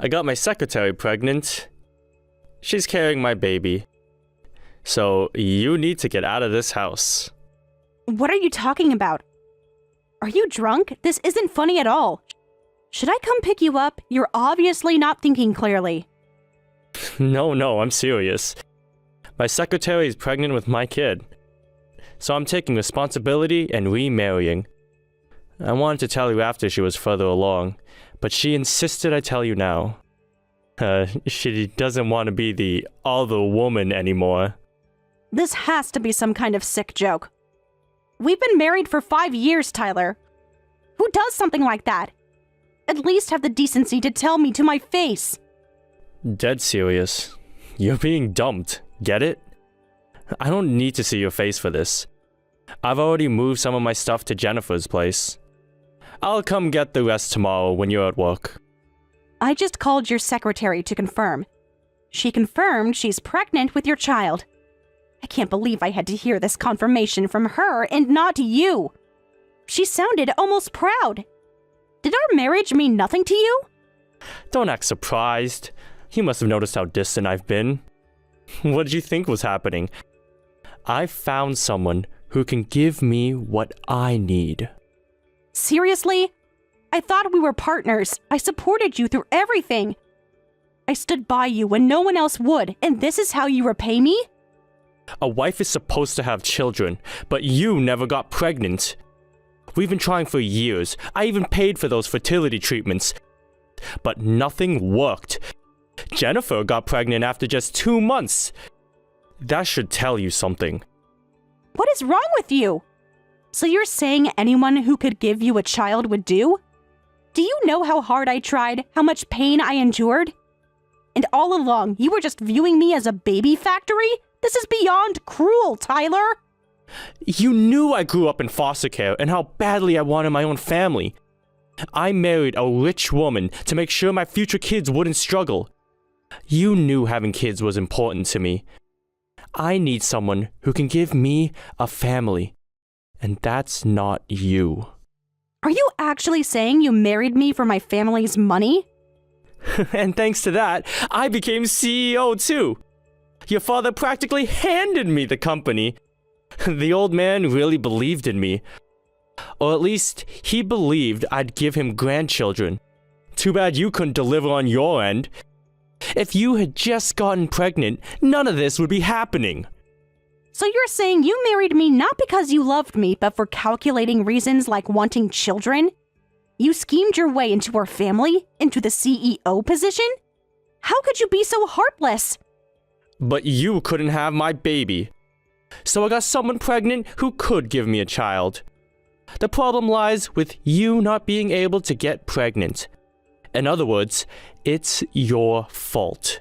I got my secretary pregnant. She's carrying my baby. So you need to get out of this house. What are you talking about? Are you drunk? This isn't funny at all. Should I come pick you up? You're obviously not thinking clearly. No, I'm serious. My secretary is pregnant with my kid. So I'm taking responsibility and remarrying. I wanted to tell you after she was further along, but she insisted I tell you now. She doesn't want to be the other woman anymore. This has to be some kind of sick joke. We've been married for 5 years, Tyler. Who does something like that? At least have the decency to tell me to my face. Dead serious. You're being dumped, get it? I don't need to see your face for this. I've already moved some of my stuff to Jennifer's place. I'll come get the rest tomorrow when you're at work. I just called your secretary to confirm. She confirmed she's pregnant with your child. I can't believe I had to hear this confirmation from her and not you. She sounded almost proud. Did our marriage mean nothing to you? Don't act surprised. You must have noticed how distant I've been. What did you think was happening? I found someone who can give me what I need. Seriously? I thought we were partners. I supported you through everything. I stood by you when no one else would, and this is how you repay me? A wife is supposed to have children, but you never got pregnant. We've been trying for years. I even paid for those fertility treatments. But nothing worked. Jennifer got pregnant after just 2 months. That should tell you something. What is wrong with you? So you're saying anyone who could give you a child would do? Do you know how hard I tried, how much pain I endured? And all along, you were just viewing me as a baby factory? This is beyond cruel, Tyler. You knew I grew up in foster care and how badly I wanted my own family. I married a rich woman to make sure my future kids wouldn't struggle. You knew having kids was important to me. I need someone who can give me a family. And that's not you. Are you actually saying you married me for my family's money? And thanks to that, I became CEO too. Your father practically handed me the company. The old man really believed in me. Or at least, he believed I'd give him grandchildren. Too bad you couldn't deliver on your end. If you had just gotten pregnant, none of this would be happening. So you're saying you married me not because you loved me, but for calculating reasons like wanting children? You schemed your way into our family? Into the CEO position? How could you be so heartless? But you couldn't have my baby. So I got someone pregnant who could give me a child. The problem lies with you not being able to get pregnant. In other words, it's your fault.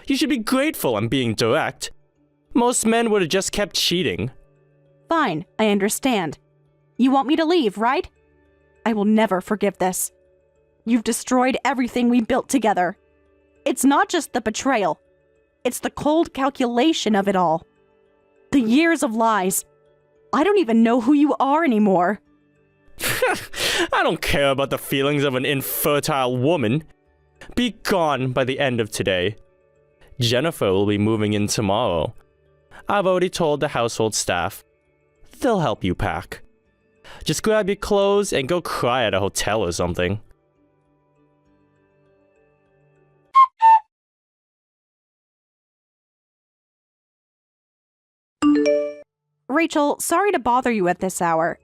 You should be grateful I'm being direct. Most men would have just kept cheating. Fine, I understand. You want me to leave, right? I will never forgive this. You've destroyed everything we built together. It's not just the betrayal. It's the cold calculation of it all. The years of lies. I don't even know who you are anymore. I don't care about the feelings of an infertile woman. Be gone by the end of today. Jennifer will be moving in tomorrow. I've already told the household staff. They'll help you pack. Just grab your clothes and go cry at a hotel or something. Rachel, sorry to bother you at this hour.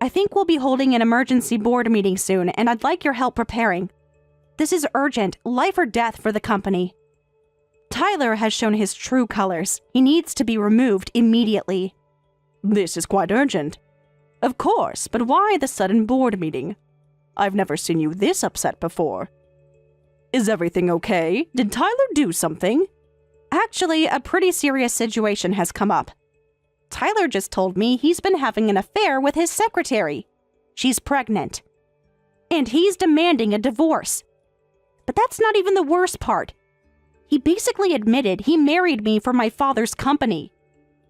I think we'll be holding an emergency board meeting soon, and I'd like your help preparing. This is urgent, life or death for the company. Tyler has shown his true colors. He needs to be removed immediately. This is quite urgent. Of course, but why the sudden board meeting? I've never seen you this upset before. Is everything okay? Did Tyler do something? Actually, a pretty serious situation has come up. Tyler just told me he's been having an affair with his secretary. She's pregnant. And he's demanding a divorce. But that's not even the worst part. He basically admitted he married me for my father's company.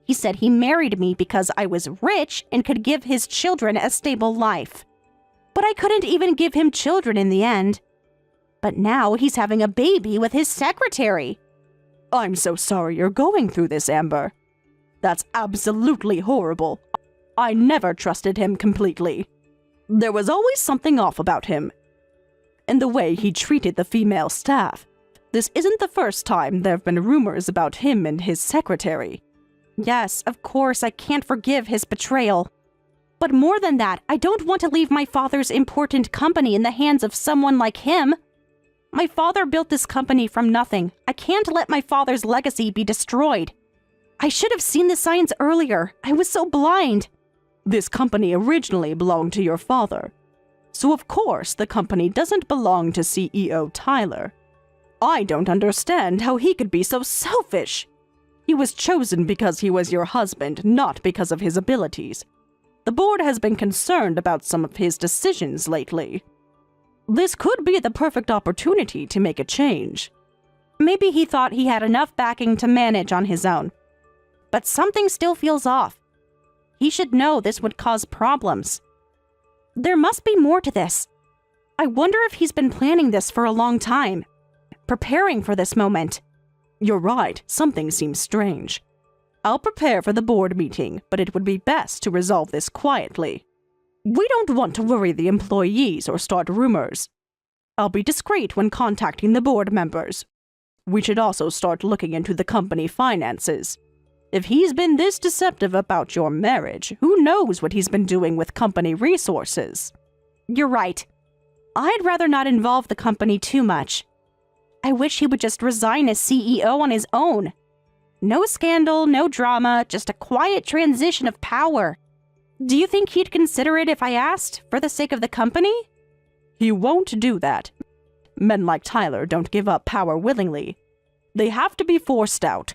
He said he married me because I was rich and could give his children a stable life. But I couldn't even give him children in the end. But now he's having a baby with his secretary. I'm so sorry you're going through this, Amber. That's absolutely horrible. I never trusted him completely. There was always something off about him. And the way he treated the female staff. This isn't the first time there have been rumors about him and his secretary. Yes, of course, I can't forgive his betrayal. But more than that, I don't want to leave my father's important company in the hands of someone like him. My father built this company from nothing. I can't let my father's legacy be destroyed. I should have seen the signs earlier. I was so blind. This company originally belonged to your father. So of course, the company doesn't belong to CEO Tyler. I don't understand how he could be so selfish. He was chosen because he was your husband, not because of his abilities. The board has been concerned about some of his decisions lately. This could be the perfect opportunity to make a change. Maybe he thought he had enough backing to manage on his own. But something still feels off. He should know this would cause problems. There must be more to this. I wonder if he's been planning this for a long time, preparing for this moment. You're right, something seems strange. I'll prepare for the board meeting, but it would be best to resolve this quietly. We don't want to worry the employees or start rumors. I'll be discreet when contacting the board members. We should also start looking into the company finances. If he's been this deceptive about your marriage, who knows what he's been doing with company resources? You're right. I'd rather not involve the company too much. I wish he would just resign as CEO on his own. No scandal, no drama, just a quiet transition of power. Do you think he'd consider it if I asked, for the sake of the company? He won't do that. Men like Tyler don't give up power willingly. They have to be forced out.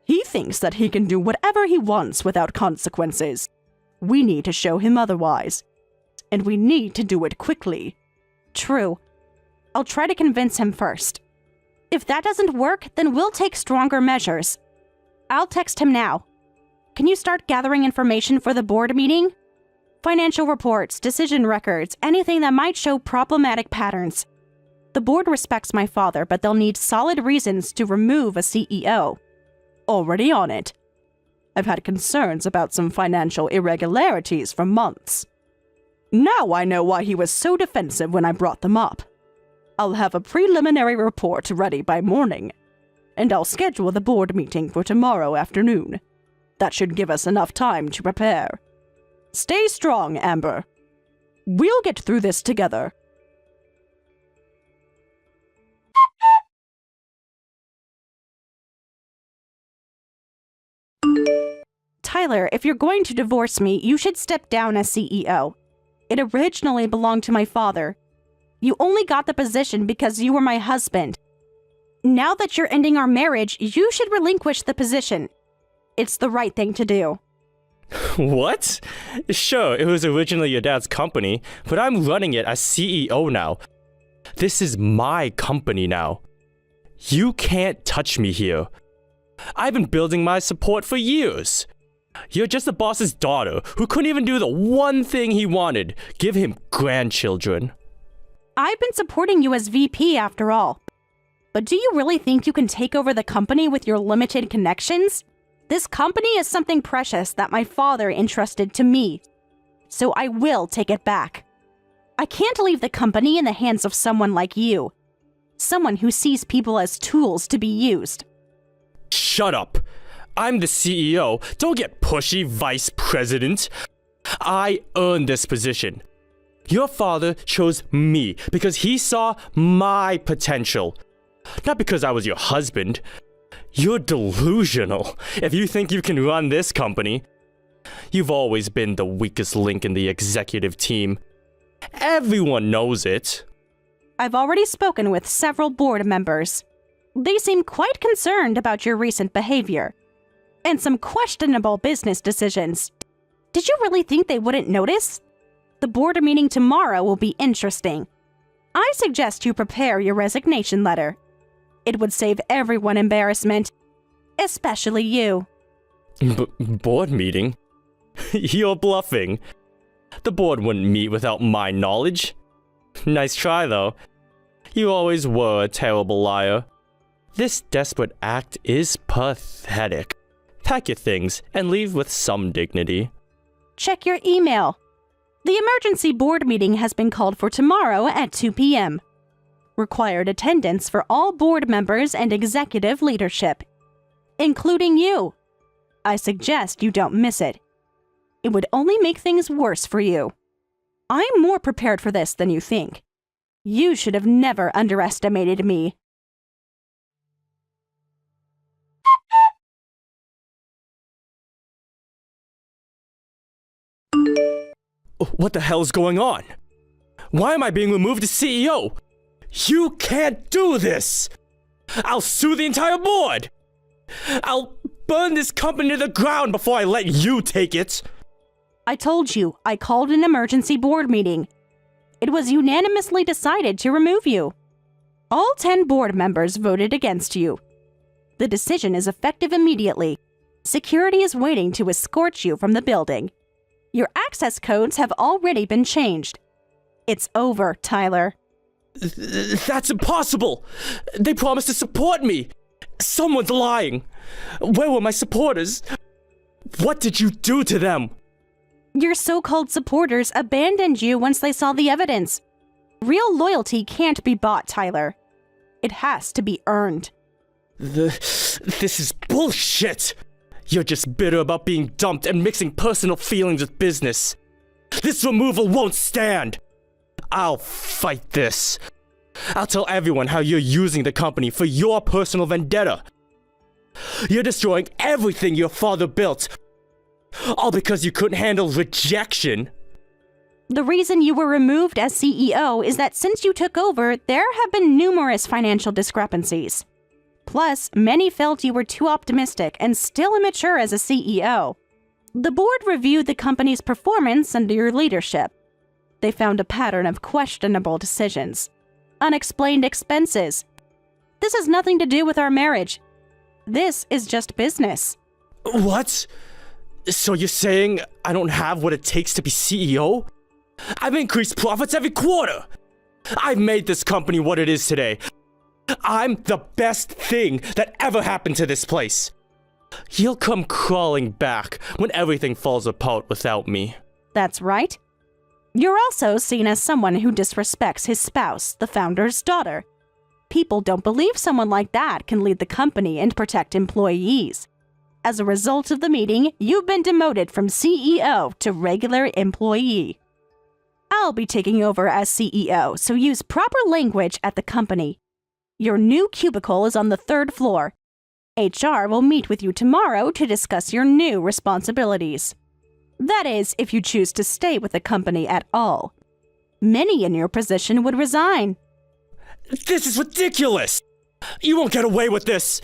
He thinks that he can do whatever he wants without consequences. We need to show him otherwise. And we need to do it quickly. True. I'll try to convince him first. If that doesn't work, then we'll take stronger measures. I'll text him now. Can you start gathering information for the board meeting? Financial reports, decision records, anything that might show problematic patterns. The board respects my father, but they'll need solid reasons to remove a CEO. Already on it. I've had concerns about some financial irregularities for months. Now I know why he was so defensive when I brought them up. I'll have a preliminary report ready by morning, and I'll schedule the board meeting for tomorrow afternoon. That should give us enough time to prepare. Stay strong, Amber. We'll get through this together. Tyler, if you're going to divorce me, you should step down as CEO. It originally belonged to my father. You only got the position because you were my husband. Now that you're ending our marriage, you should relinquish the position. It's the right thing to do. What? Sure, it was originally your dad's company, but I'm running it as CEO now. This is my company now. You can't touch me here. I've been building my support for years. You're just the boss's daughter who couldn't even do the one thing he wanted, give him grandchildren. I've been supporting you as VP after all. But do you really think you can take over the company with your limited connections? This company is something precious that my father entrusted to me, so I will take it back. I can't leave the company in the hands of someone like you. Someone who sees people as tools to be used. Shut up! I'm the CEO. Don't get pushy, Vice President. I earned this position. Your father chose me because he saw my potential. Not because I was your husband. You're delusional if you think you can run this company. You've always been the weakest link in the executive team. Everyone knows it. I've already spoken with several board members. They seem quite concerned about your recent behavior and some questionable business decisions. Did you really think they wouldn't notice? The board meeting tomorrow will be interesting. I suggest you prepare your resignation letter. It would save everyone embarrassment, especially you. Board meeting? You're bluffing. The board wouldn't meet without my knowledge. Nice try, though. You always were a terrible liar. This desperate act is pathetic. Pack your things and leave with some dignity. Check your email. The emergency board meeting has been called for tomorrow at 2 p.m. Required attendance for all board members and executive leadership, including you. I suggest you don't miss it. It would only make things worse for you. I'm more prepared for this than you think. You should have never underestimated me. What the hell is going on? Why am I being removed as CEO? You can't do this! I'll sue the entire board! I'll burn this company to the ground before I let you take it! I told you, I called an emergency board meeting. It was unanimously decided to remove you. All 10 board members voted against you. The decision is effective immediately. Security is waiting to escort you from the building. Your access codes have already been changed. It's over, Tyler. That's impossible! They promised to support me! Someone's lying! Where were my supporters? What did you do to them? Your so-called supporters abandoned you once they saw the evidence. Real loyalty can't be bought, Tyler. It has to be earned. This is bullshit! You're just bitter about being dumped and mixing personal feelings with business. This removal won't stand! I'll fight this. I'll tell everyone how you're using the company for your personal vendetta. You're destroying everything your father built, all because you couldn't handle rejection. The reason you were removed as CEO is that since you took over, there have been numerous financial discrepancies. Plus, many felt you were too optimistic and still immature as a CEO. The board reviewed the company's performance under your leadership. They found a pattern of questionable decisions, unexplained expenses. This has nothing to do with our marriage. This is just business. What? So you're saying I don't have what it takes to be CEO? I've increased profits every quarter. I've made this company what it is today. I'm the best thing that ever happened to this place. You'll come crawling back when everything falls apart without me. That's right. You're also seen as someone who disrespects his spouse, the founder's daughter. People don't believe someone like that can lead the company and protect employees. As a result of the meeting, you've been demoted from CEO to regular employee. I'll be taking over as CEO, so use proper language at the company. Your new cubicle is on the 3rd floor. HR will meet with you tomorrow to discuss your new responsibilities. That is, if you choose to stay with the company at all. Many in your position would resign. This is ridiculous! You won't get away with this!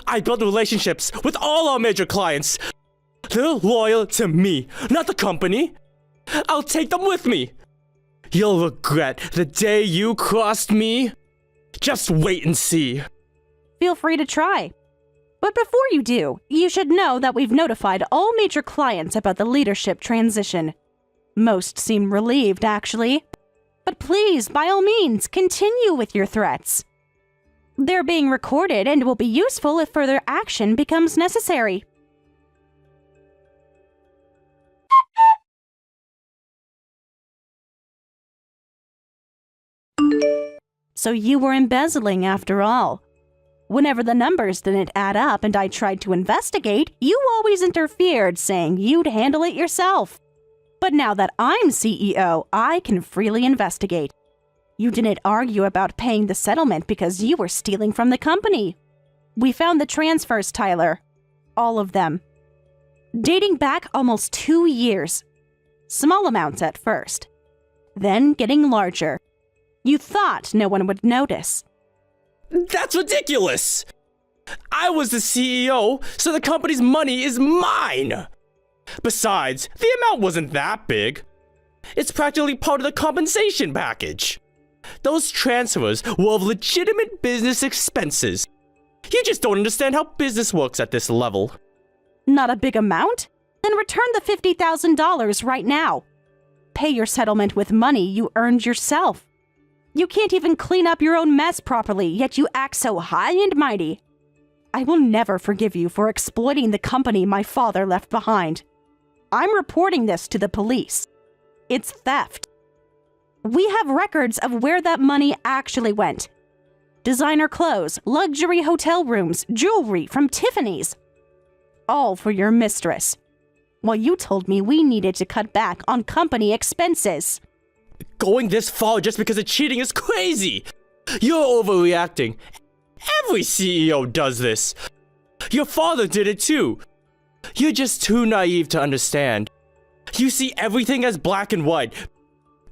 I built relationships with all our major clients. They're loyal to me, not the company. I'll take them with me. You'll regret the day you crossed me. Just wait and see. Feel free to try. But before you do, you should know that we've notified all major clients about the leadership transition. Most seem relieved, actually. But please, by all means, continue with your threats. They're being recorded and will be useful if further action becomes necessary. So you were embezzling after all. Whenever the numbers didn't add up and I tried to investigate, you always interfered, saying you'd handle it yourself. But now that I'm CEO, I can freely investigate. You didn't argue about paying the settlement because you were stealing from the company. We found the transfers, Tyler. All of them. Dating back almost 2 years. Small amounts at first. Then getting larger. You thought no one would notice. That's ridiculous! I was the CEO, so the company's money is mine! Besides, the amount wasn't that big. It's practically part of the compensation package. Those transfers were of legitimate business expenses. You just don't understand how business works at this level. Not a big amount? Then return the $50,000 right now. Pay your settlement with money you earned yourself. You can't even clean up your own mess properly, yet you act so high and mighty. I will never forgive you for exploiting the company my father left behind. I'm reporting this to the police. It's theft. We have records of where that money actually went. Designer clothes, luxury hotel rooms, jewelry from Tiffany's. All for your mistress. While you told me we needed to cut back on company expenses. Going this far just because of cheating is crazy! You're overreacting. Every CEO does this. Your father did it too. You're just too naive to understand. You see everything as black and white.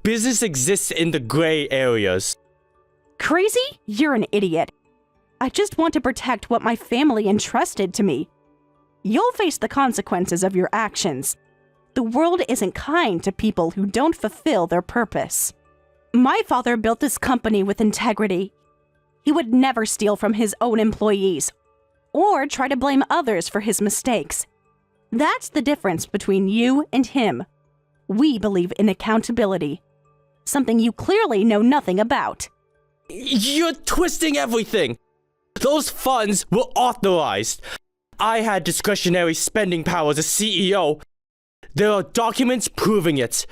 Business exists in the gray areas. Crazy? You're an idiot. I just want to protect what my family entrusted to me. You'll face the consequences of your actions. The world isn't kind to people who don't fulfill their purpose. My father built this company with integrity. He would never steal from his own employees or try to blame others for his mistakes. That's the difference between you and him. We believe in accountability, something you clearly know nothing about. You're twisting everything. Those funds were authorized. I had discretionary spending power as a CEO. There are documents proving it.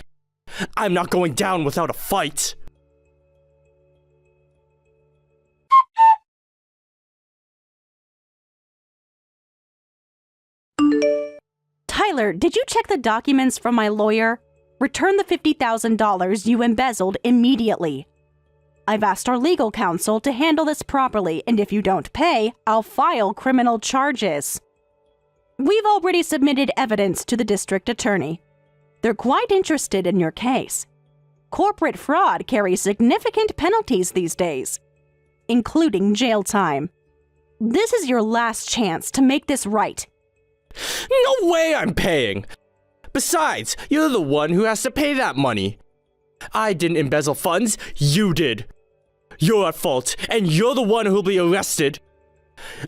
I'm not going down without a fight. Tyler, did you check the documents from my lawyer? Return the $50,000 you embezzled immediately. I've asked our legal counsel to handle this properly, and if you don't pay, I'll file criminal charges. We've already submitted evidence to the district attorney. They're quite interested in your case. Corporate fraud carries significant penalties these days, including jail time. This is your last chance to make this right. No way I'm paying! Besides, you're the one who has to pay that money. I didn't embezzle funds, you did. You're at fault, and you're the one who'll be arrested.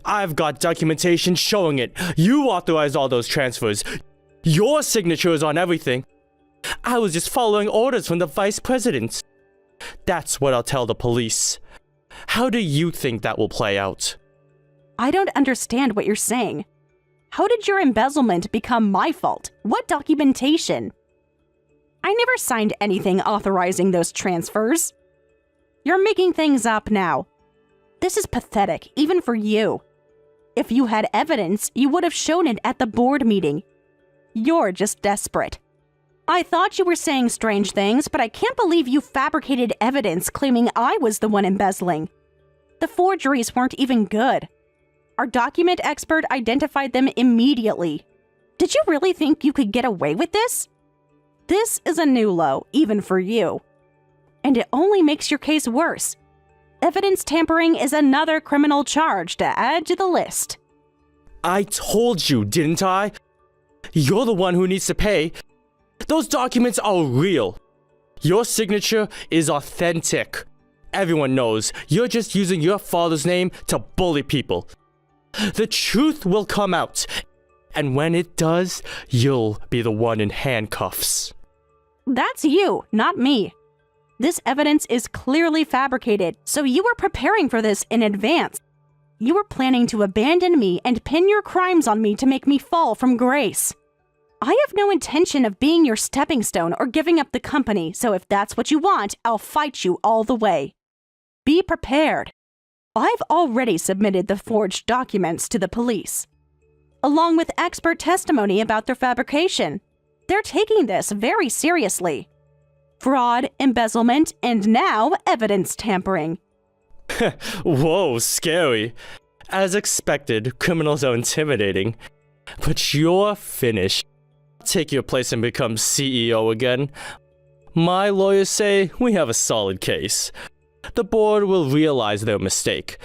I've got documentation showing it. You authorized all those transfers. Your signature is on everything. I was just following orders from the vice president. That's what I'll tell the police. How do you think that will play out? I don't understand what you're saying. How did your embezzlement become my fault? What documentation? I never signed anything authorizing those transfers. You're making things up now. This is pathetic, even for you. If you had evidence, you would have shown it at the board meeting. You're just desperate. I thought you were saying strange things, but I can't believe you fabricated evidence claiming I was the one embezzling. The forgeries weren't even good. Our document expert identified them immediately. Did you really think you could get away with this? This is a new low, even for you. And it only makes your case worse. Evidence tampering is another criminal charge to add to the list. I told you, didn't I? You're the one who needs to pay. Those documents are real. Your signature is authentic. Everyone knows you're just using your father's name to bully people. The truth will come out, and when it does, you'll be the one in handcuffs. That's you, not me. This evidence is clearly fabricated, so you were preparing for this in advance. You were planning to abandon me and pin your crimes on me to make me fall from grace. I have no intention of being your stepping stone or giving up the company, so if that's what you want, I'll fight you all the way. Be prepared. I've already submitted the forged documents to the police, along with expert testimony about their fabrication. They're taking this very seriously. Fraud, embezzlement, and now evidence tampering. Whoa, scary. As expected, criminals are intimidating. But you're finished. Take your place and become CEO again. My lawyers say we have a solid case. The board will realize their mistake.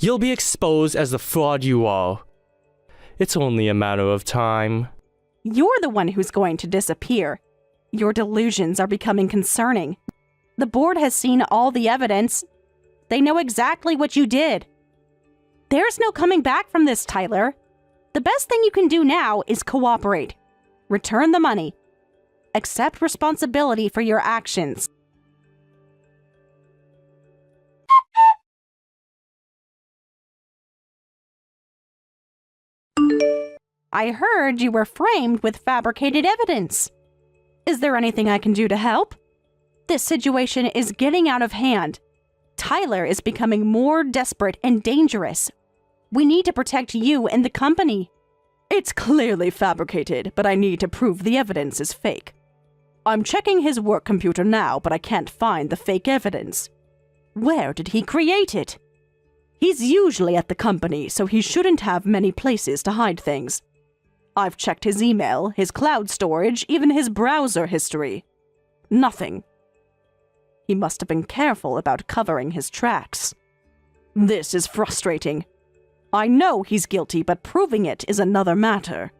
You'll be exposed as the fraud you are. It's only a matter of time. You're the one who's going to disappear. Your delusions are becoming concerning. The board has seen all the evidence. They know exactly what you did. There's no coming back from this, Tyler. The best thing you can do now is cooperate. Return the money. Accept responsibility for your actions. I heard you were framed with fabricated evidence. Is there anything I can do to help? This situation is getting out of hand. Tyler is becoming more desperate and dangerous. We need to protect you and the company. It's clearly fabricated, but I need to prove the evidence is fake. I'm checking his work computer now, but I can't find the fake evidence. Where did he create it? He's usually at the company, so he shouldn't have many places to hide things. I've checked his email, his cloud storage, even his browser history. Nothing. He must have been careful about covering his tracks. This is frustrating. I know he's guilty, but proving it is another matter.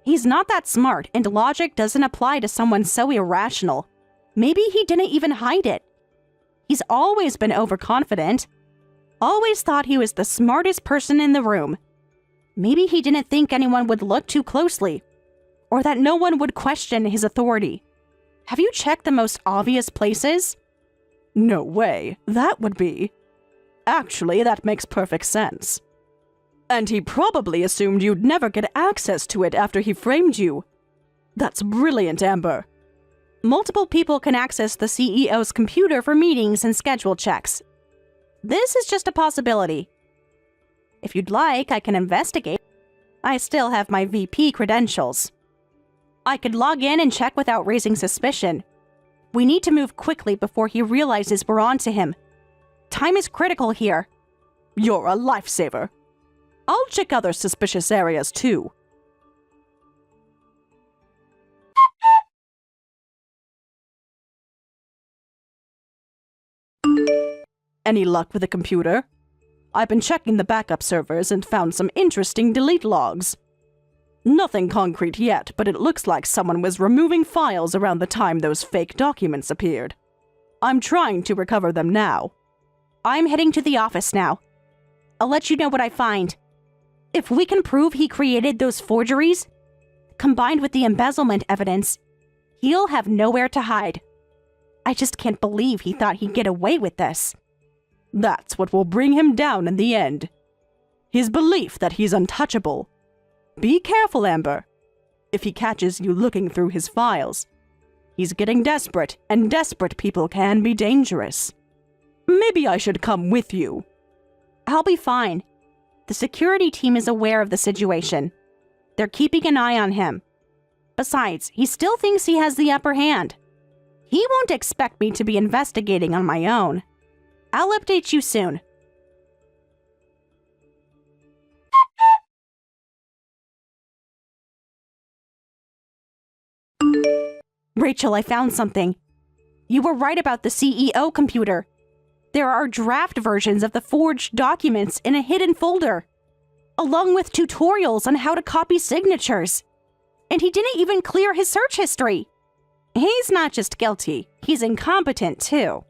He's not that smart, and logic doesn't apply to someone so irrational. Maybe he didn't even hide it. He's always been overconfident. Always thought he was the smartest person in the room. Maybe he didn't think anyone would look too closely, or that no one would question his authority. Have you checked the most obvious places? No way, that would be. Actually, that makes perfect sense. And he probably assumed you'd never get access to it after he framed you. That's brilliant, Amber. Multiple people can access the CEO's computer for meetings and schedule checks. This is just a possibility. If you'd like, I can investigate. I still have my VP credentials. I could log in and check without raising suspicion. We need to move quickly before he realizes we're on to him. Time is critical here. You're a lifesaver. I'll check other suspicious areas too. Any luck with the computer? I've been checking the backup servers and found some interesting delete logs. Nothing concrete yet, but it looks like someone was removing files around the time those fake documents appeared. I'm trying to recover them now. I'm heading to the office now. I'll let you know what I find. If we can prove he created those forgeries, combined with the embezzlement evidence, he'll have nowhere to hide. I just can't believe he thought he'd get away with this. That's what will bring him down in the end. His belief that he's untouchable. Be careful, Amber. If he catches you looking through his files, he's getting desperate, and desperate people can be dangerous. Maybe I should come with you. I'll be fine. The security team is aware of the situation. They're keeping an eye on him. Besides, he still thinks he has the upper hand. He won't expect me to be investigating on my own. I'll update you soon. Rachel, I found something. You were right about the CEO computer. There are draft versions of the forged documents in a hidden folder, along with tutorials on how to copy signatures. And he didn't even clear his search history. He's not just guilty, he's incompetent too.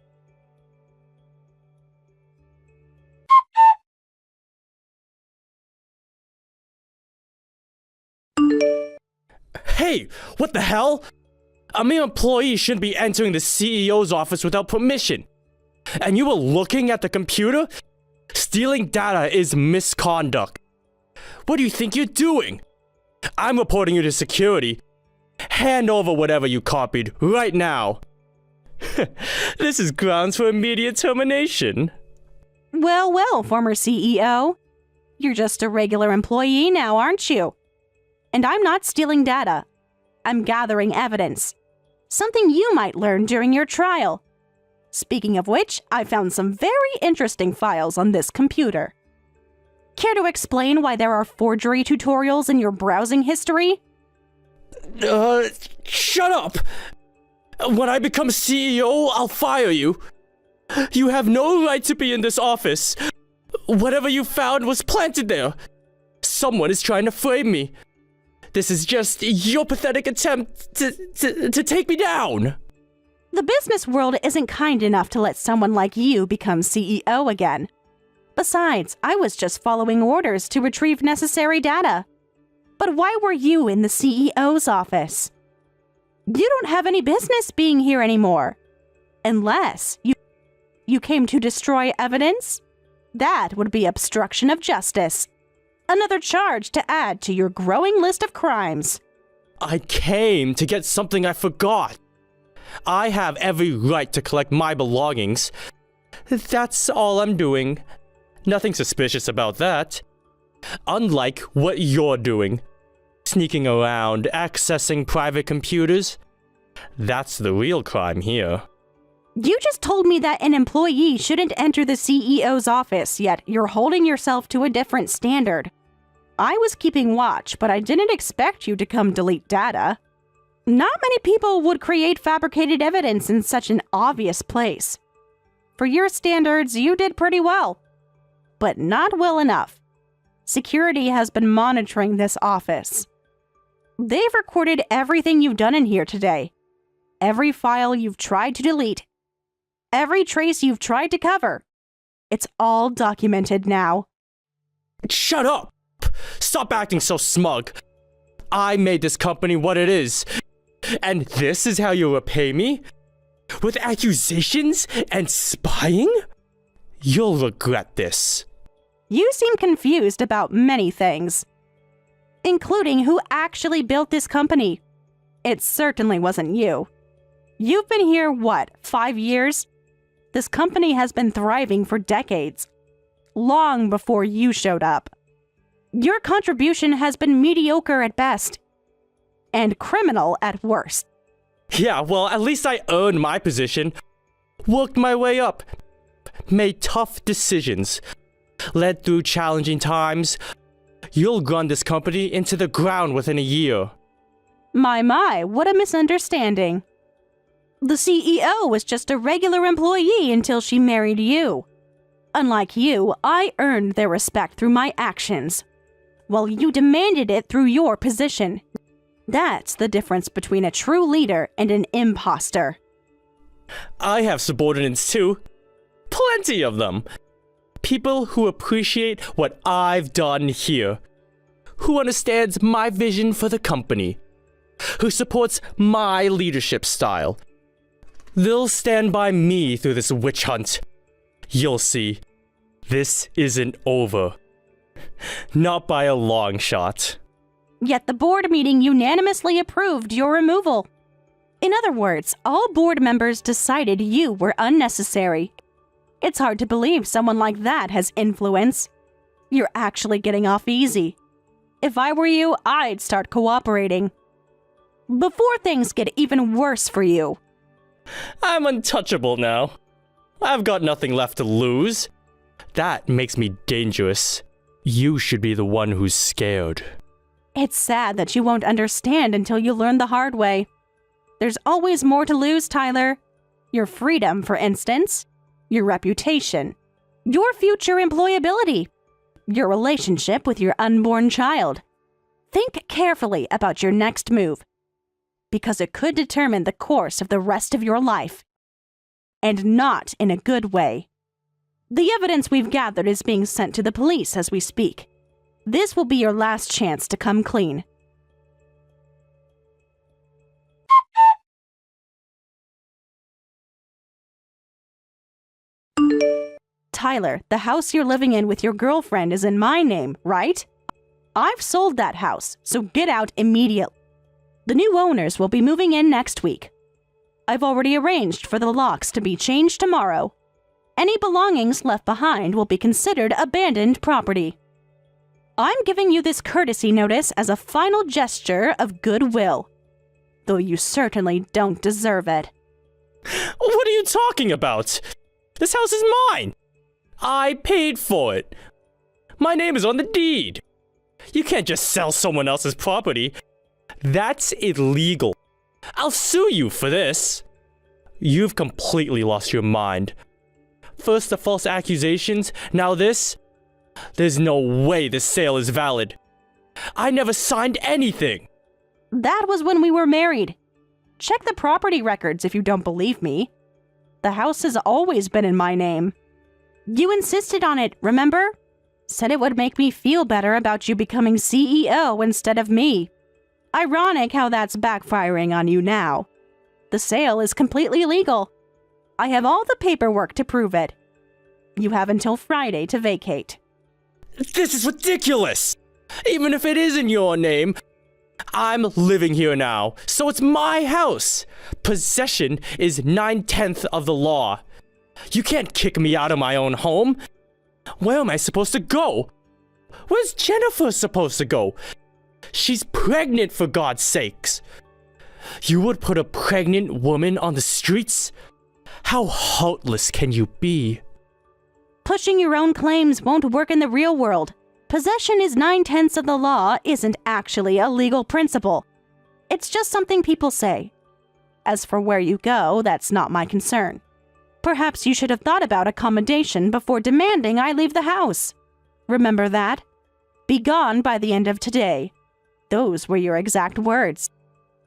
Hey, what the hell? A mere employee shouldn't be entering the CEO's office without permission. And you were looking at the computer? Stealing data is misconduct. What do you think you're doing? I'm reporting you to security. Hand over whatever you copied right now. This is grounds for immediate termination. Well, well, former CEO. You're just a regular employee now, aren't you? And I'm not stealing data. I'm gathering evidence. Something you might learn during your trial. Speaking of which, I found some very interesting files on this computer. Care to explain why there are forgery tutorials in your browsing history? Shut up! When I become CEO, I'll fire you. You have no right to be in this office. Whatever you found was planted there. Someone is trying to frame me. This is just your pathetic attempt to take me down. The business world isn't kind enough to let someone like you become CEO again. Besides, I was just following orders to retrieve necessary data. But why were you in the CEO's office? You don't have any business being here anymore. Unless you came to destroy evidence? That would be obstruction of justice. Another charge to add to your growing list of crimes. I came to get something I forgot. I have every right to collect my belongings. That's all I'm doing. Nothing suspicious about that. Unlike what you're doing. Sneaking around, accessing private computers. That's the real crime here. You just told me that an employee shouldn't enter the CEO's office, yet you're holding yourself to a different standard. I was keeping watch, but I didn't expect you to come delete data. Not many people would create fabricated evidence in such an obvious place. For your standards, you did pretty well. But not well enough. Security has been monitoring this office. They've recorded everything you've done in here today. Every file you've tried to delete. Every trace you've tried to cover. It's all documented now. Shut up! Stop acting so smug. I made this company what it is. And this is how you repay me? With accusations and spying? You'll regret this. You seem confused about many things, including who actually built this company. It certainly wasn't you. You've been here, 5 years? This company has been thriving for decades, long before you showed up. Your contribution has been mediocre at best, and criminal at worst. Yeah, well, at least I earned my position. Worked my way up. Made tough decisions. Led through challenging times. You'll run this company into the ground within a year. My, what a misunderstanding. The CEO was just a regular employee until she married you. Unlike you, I earned their respect through my actions, while you demanded it through your position. That's the difference between a true leader and an imposter. I have subordinates too. Plenty of them. People who appreciate what I've done here. Who understands my vision for the company. Who supports my leadership style. They'll stand by me through this witch hunt. You'll see. This isn't over. Not by a long shot. Yet the board meeting unanimously approved your removal. In other words, all board members decided you were unnecessary. It's hard to believe someone like that has influence. You're actually getting off easy. If I were you, I'd start cooperating. Before things get even worse for you. I'm untouchable now. I've got nothing left to lose. That makes me dangerous. You should be the one who's scared. It's sad that you won't understand until you learn the hard way. There's always more to lose, Tyler. Your freedom, for instance. Your reputation. Your future employability. Your relationship with your unborn child. Think carefully about your next move, because it could determine the course of the rest of your life. And not in a good way. The evidence we've gathered is being sent to the police as we speak. This will be your last chance to come clean. Tyler, the house you're living in with your girlfriend is in my name, right? I've sold that house, so get out immediately. The new owners will be moving in next week. I've already arranged for the locks to be changed tomorrow. Any belongings left behind will be considered abandoned property. I'm giving you this courtesy notice as a final gesture of goodwill, though you certainly don't deserve it. What are you talking about? This house is mine. I paid for it. My name is on the deed. You can't just sell someone else's property. That's illegal. I'll sue you for this. You've completely lost your mind. First the false accusations, now this. There's no way this sale is valid. I never signed anything. That was when we were married. Check the property records if you don't believe me. The house has always been in my name. You insisted on it, remember? Said it would make me feel better about you becoming CEO instead of me. Ironic how that's backfiring on you now. The sale is completely legal. I have all the paperwork to prove it. You have until Friday to vacate. This is ridiculous! Even if it is in your name, I'm living here now, so it's my house. Possession is 9/10 of the law. You can't kick me out of my own home. Where am I supposed to go? Where's Jennifer supposed to go? She's pregnant, for God's sakes. You would put a pregnant woman on the streets? How heartless can you be? Pushing your own claims won't work in the real world. Possession is 9/10 of the law isn't actually a legal principle. It's just something people say. As for where you go, that's not my concern. Perhaps you should have thought about accommodation before demanding I leave the house. Remember that? Be gone by the end of today. Those were your exact words.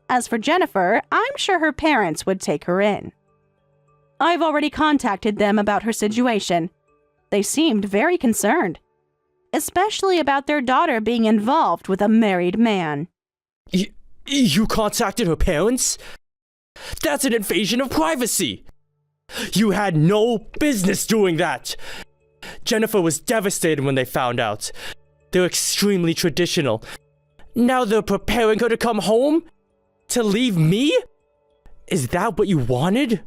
As for Jennifer, I'm sure her parents would take her in. I've already contacted them about her situation. They seemed very concerned, especially about their daughter being involved with a married man. You contacted her parents? That's an invasion of privacy. You had no business doing that. Jennifer was devastated when they found out. They're extremely traditional. Now they're preparing her to come home? To leave me? Is that what you wanted?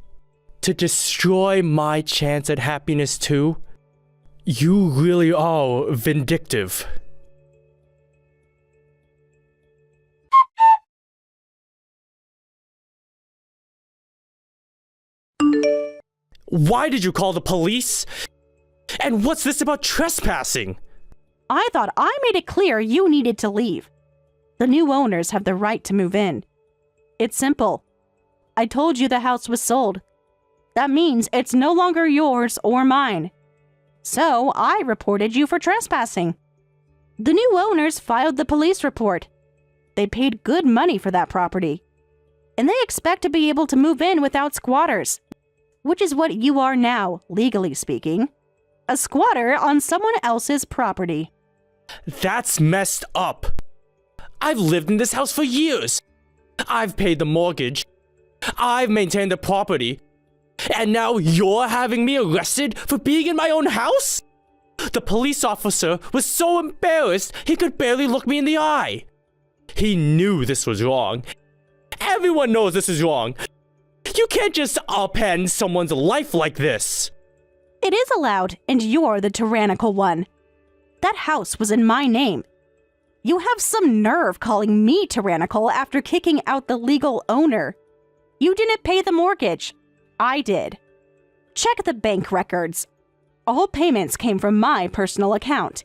To destroy my chance at happiness too? You really are vindictive. Why did you call the police? And what's this about trespassing? I thought I made it clear you needed to leave. The new owners have the right to move in. It's simple. I told you the house was sold. That means it's no longer yours or mine. So I reported you for trespassing. The new owners filed the police report. They paid good money for that property. And they expect to be able to move in without squatters, which is what you are now, legally speaking. A squatter on someone else's property. That's messed up. I've lived in this house for years. I've paid the mortgage. I've maintained the property. And now you're having me arrested for being in my own house? The police officer was so embarrassed he could barely look me in the eye. He knew this was wrong. Everyone knows this is wrong. You can't just upend someone's life like this. It is allowed, and you're the tyrannical one. That house was in my name. You have some nerve calling me tyrannical after kicking out the legal owner. You didn't pay the mortgage. I did. Check the bank records. All payments came from my personal account.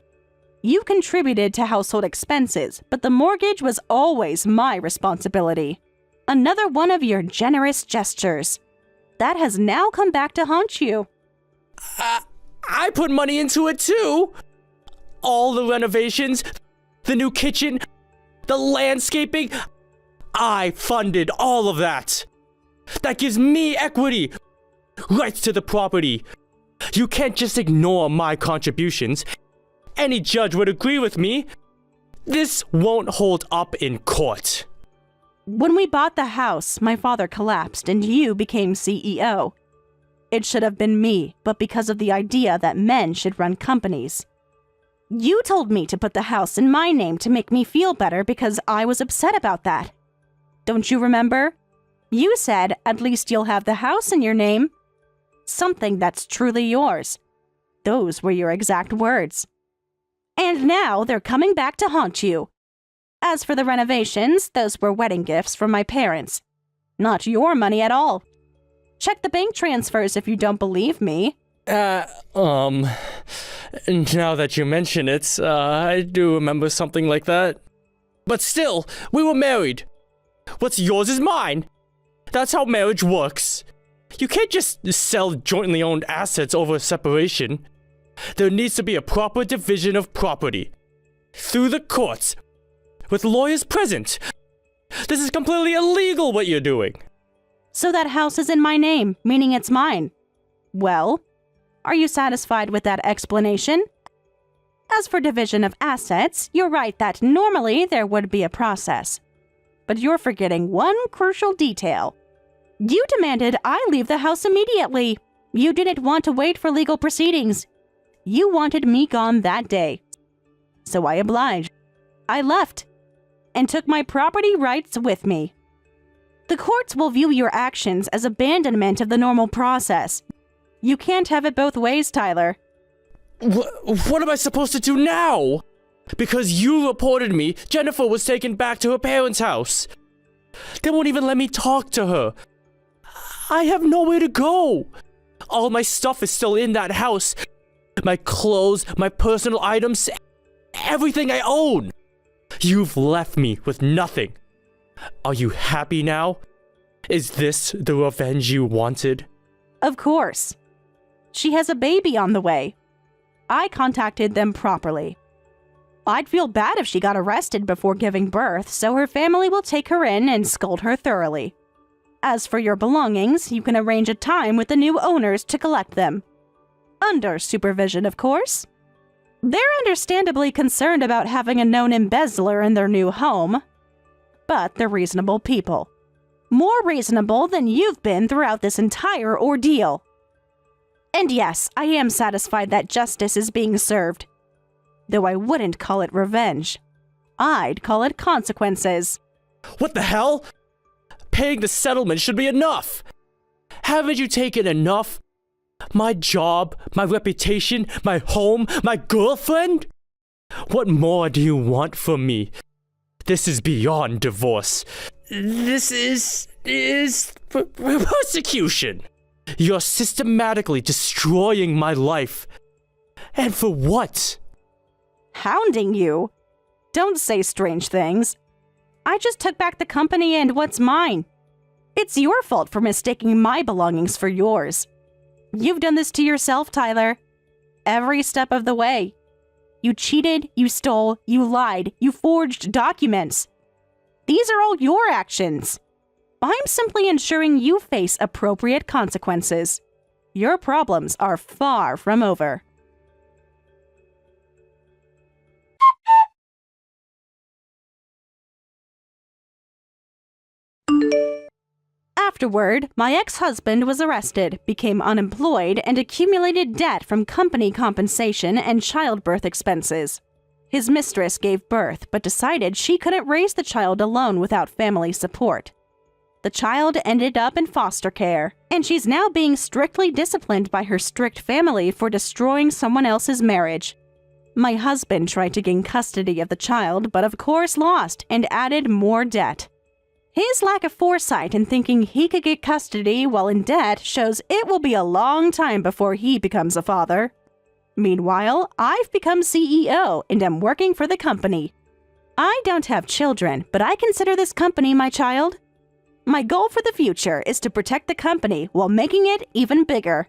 You contributed to household expenses, but the mortgage was always my responsibility. Another one of your generous gestures. That has now come back to haunt you. I put money into it too. All the renovations, the new kitchen, the landscaping. I funded all of that. That gives me equity, rights to the property. You can't just ignore my contributions. Any judge would agree with me. This won't hold up in court. When we bought the house, my father collapsed and you became CEO. It should have been me, but because of the idea that men should run companies. You told me to put the house in my name to make me feel better because I was upset about that. Don't you remember? You said, at least you'll have the house in your name. Something that's truly yours. Those were your exact words. And now they're coming back to haunt you. As for the renovations, those were wedding gifts from my parents. Not your money at all. Check the bank transfers if you don't believe me. Now that you mention it, I do remember something like that. But still, we were married. What's yours is mine. That's how marriage works. You can't just sell jointly owned assets over a separation. There needs to be a proper division of property. Through the courts. With lawyers present. This is completely illegal what you're doing. So that house is in my name, meaning it's mine. Well, are you satisfied with that explanation? As for division of assets, you're right that normally there would be a process. But you're forgetting one crucial detail. You demanded I leave the house immediately. You didn't want to wait for legal proceedings. You wanted me gone that day. so I obliged. I left and took my property rights with me. The courts will view your actions as abandonment of the normal process. You can't have it both ways, Tyler. What am I supposed to do now? Because you reported me, Jennifer was taken back to her parents' house. They won't even let me talk to her. I have nowhere to go. All my stuff is still in that house. My clothes, my personal items, everything I own. You've left me with nothing. Are you happy now? Is this the revenge you wanted? Of course. She has a baby on the way. I contacted them properly. I'd feel bad if she got arrested before giving birth, so her family will take her in and scold her thoroughly. As for your belongings, you can arrange a time with the new owners to collect them. Under supervision, of course. They're understandably concerned about having a known embezzler in their new home, but they're reasonable people. More reasonable than you've been throughout this entire ordeal. And yes, I am satisfied that justice is being served. Though I wouldn't call it revenge. I'd call it consequences. What the hell? Paying the settlement should be enough. Haven't you taken enough? My job, my reputation, my home, my girlfriend? What more do you want from me? This is beyond divorce. This is persecution. You're systematically destroying my life. And for what? Hounding you? Don't say strange things. I just took back the company and what's mine. It's your fault for mistaking my belongings for yours. You've done this to yourself, Tyler. Every step of the way. You cheated, you stole, you lied, you forged documents. These are all your actions. I'm simply ensuring you face appropriate consequences. Your problems are far from over. Afterward, my ex-husband was arrested, became unemployed, and accumulated debt from company compensation and childbirth expenses. His mistress gave birth, but decided she couldn't raise the child alone without family support. The child ended up in foster care, and she's now being strictly disciplined by her strict family for destroying someone else's marriage. My husband tried to gain custody of the child, but of course lost and added more debt. His lack of foresight in thinking he could get custody while in debt shows it will be a long time before he becomes a father. Meanwhile, I've become CEO and am working for the company. I don't have children, but I consider this company my child. My goal for the future is to protect the company while making it even bigger.